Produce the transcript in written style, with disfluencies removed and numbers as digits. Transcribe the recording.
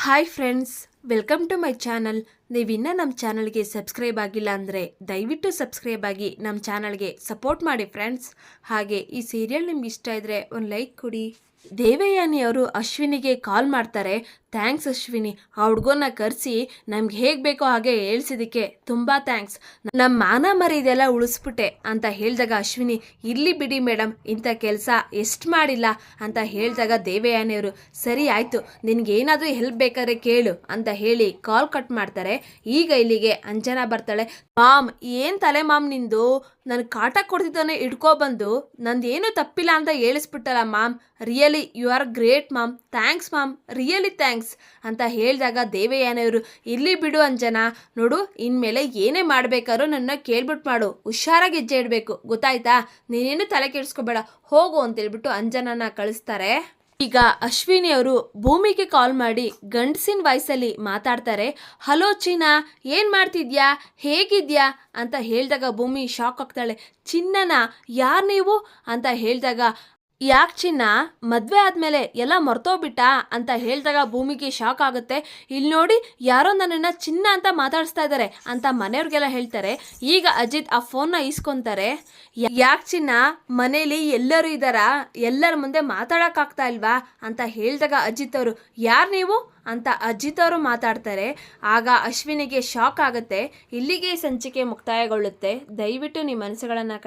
Hi friends, welcome to my channel. ನೀವಿನ್ನೂ ನಮ್ಮ ಚಾನಲ್ಗೆ ಸಬ್ಸ್ಕ್ರೈಬ್ ಆಗಿಲ್ಲ ಅಂದರೆ ದಯವಿಟ್ಟು ಸಬ್ಸ್ಕ್ರೈಬ್ ಆಗಿ ನಮ್ಮ ಚಾನಲ್ಗೆ ಸಪೋರ್ಟ್ ಮಾಡಿ ಫ್ರೆಂಡ್ಸ್. ಹಾಗೆ ಈ ಸೀರಿಯಲ್ ನಿಮ್ಗೆ ಇಷ್ಟ ಇದ್ದರೆ ಒಂದು ಲೈಕ್ ಕೊಡಿ. ದೇವಯಾನಿ ಅವರು ಅಶ್ವಿನಿಗೆ ಕಾಲ್ ಮಾಡ್ತಾರೆ. ಥ್ಯಾಂಕ್ಸ್ ಅಶ್ವಿನಿ, ಆ ಹುಡುಗನ ಕರೆಸಿ ನಮ್ಗೆ ಹೇಗೆ ಬೇಕೋ ಹಾಗೆ ಹೇಳ್ಸಿದ್ದಕ್ಕೆ ತುಂಬ ಥ್ಯಾಂಕ್ಸ್. ನಮ್ಮ ಮಾನ ಮರ್ಯಾದೆಲ್ಲ ಉಳಿಸ್ಬಿಟ್ಟೆ ಅಂತ ಹೇಳಿದಾಗ ಅಶ್ವಿನಿ, ಇರಲಿ ಬಿಡಿ ಮೇಡಮ್, ಇಂಥ ಕೆಲಸ ಎಷ್ಟು ಮಾಡಿಲ್ಲ ಅಂತ ಹೇಳಿದಾಗ ದೇವಯಾನಿಯವರು, ಸರಿ ಆಯಿತು, ನಿನಗೇನಾದರೂ ಹೆಲ್ಪ್ ಬೇಕಾದ್ರೆ ಕೇಳು ಅಂತ ಹೇಳಿ ಕಾಲ್ ಕಟ್ ಮಾಡ್ತಾರೆ. ಈಗ ಇಲ್ಲಿಗೆ ಅಂಜನಾ ಬರ್ತಾಳೆ. ಮಾಮ್, ಏನು ತಲೆ ಮಾಮ್ ನಿಂದು, ನನಗೆ ಕಾಟ ಕೊಡ್ತಿದ್ದಾನೆ ಹಿಡ್ಕೊಬಂದು ನಂದೇನು ತಪ್ಪಿಲ್ಲ ಅಂತ ಹೇಳಿಸ್ಬಿಟ್ಟಲ್ಲ ma'am. Really you are great ma'am, thanks ma'am, really thanks ಅಂತ ಹೇಳಿದಾಗ ದೇವಯಾನಿಯವರು, ಇರಲಿ ಬಿಡು ಅಂಜನಾ, ನೋಡು ಇನ್ಮೇಲೆ ಏನೇ ಮಾಡಬೇಕಾದ್ರೂ ನನ್ನ ಕೇಳ್ಬಿಟ್ಟು ಮಾಡು, ಹುಷಾರಾಗಿ ಹೆಜ್ಜೆ ಇಡಬೇಕು, ಗೊತ್ತಾಯ್ತಾ? ನೀನೇನು ತಲೆ ಕೆಡಿಸ್ಕೋಬೇಡ, ಹೋಗು ಅಂತೇಳ್ಬಿಟ್ಟು ಅಂಜನಾನ ಕಳಿಸ್ತಾರೆ. ಈಗ ಅಶ್ವಿನಿ ಅವರು ಭೂಮಿಗೆ ಕಾಲ್ ಮಾಡಿ ಗಂಡಸಿನ ವಾಯ್ಸಲ್ಲಿ ಮಾತಾಡ್ತಾರೆ. ಹಲೋ ಚೀನಾ, ಏನು ಮಾಡ್ತಿದ್ಯಾ, ಹೇಗಿದ್ಯಾ ಅಂತ ಹೇಳಿದಾಗ ಭೂಮಿ ಶಾಕ್ ಆಗ್ತಾಳೆ. ಚಿನ್ನನ, ಯಾರು ನೀವು ಅಂತ ಹೇಳಿದಾಗ, ಯಾಕೆ ಚಿನ್ನ, ಮದುವೆ ಆದಮೇಲೆ ಎಲ್ಲ ಮರ್ತೋಗ್ಬಿಟ್ಟ ಅಂತ ಹೇಳಿದಾಗ ಭೂಮಿಗೆ ಶಾಕ್ ಆಗುತ್ತೆ. ಇಲ್ಲಿ ನೋಡಿ, ಯಾರೋ ನನ್ನನ್ನು ಚಿನ್ನ ಅಂತ ಮಾತಾಡಿಸ್ತಾ ಇದ್ದಾರೆ ಅಂತ ಮನೆಯವ್ರಿಗೆಲ್ಲ ಹೇಳ್ತಾರೆ. ಈಗ ಅಜಿತ್ ಆ ಫೋನ್ನ ಈಸ್ಕೊತಾರೆ. ಯಾಕೆ ಚಿನ್ನ, ಮನೇಲಿ ಎಲ್ಲರೂ ಇದ್ದಾರಾ, ಎಲ್ಲರ ಮುಂದೆ ಮಾತಾಡೋಕ್ಕಾಗ್ತಾ ಇಲ್ವಾ ಅಂತ ಹೇಳಿದಾಗ ಅಜಿತ್ ಅವರು, ಯಾರು ನೀವು ಅಂತ ಅಜಿತ್ ಅವರು ಮಾತಾಡ್ತಾರೆ. ಆಗ ಅಶ್ವಿನಿಗೆ ಶಾಕ್ ಆಗುತ್ತೆ. ಇಲ್ಲಿಗೆ ಸಂಚಿಕೆ ಮುಕ್ತಾಯಗೊಳ್ಳುತ್ತೆ. ದಯವಿಟ್ಟು ನಿಮ್ಮ ಮನಸ್ಸುಗಳನ್ನು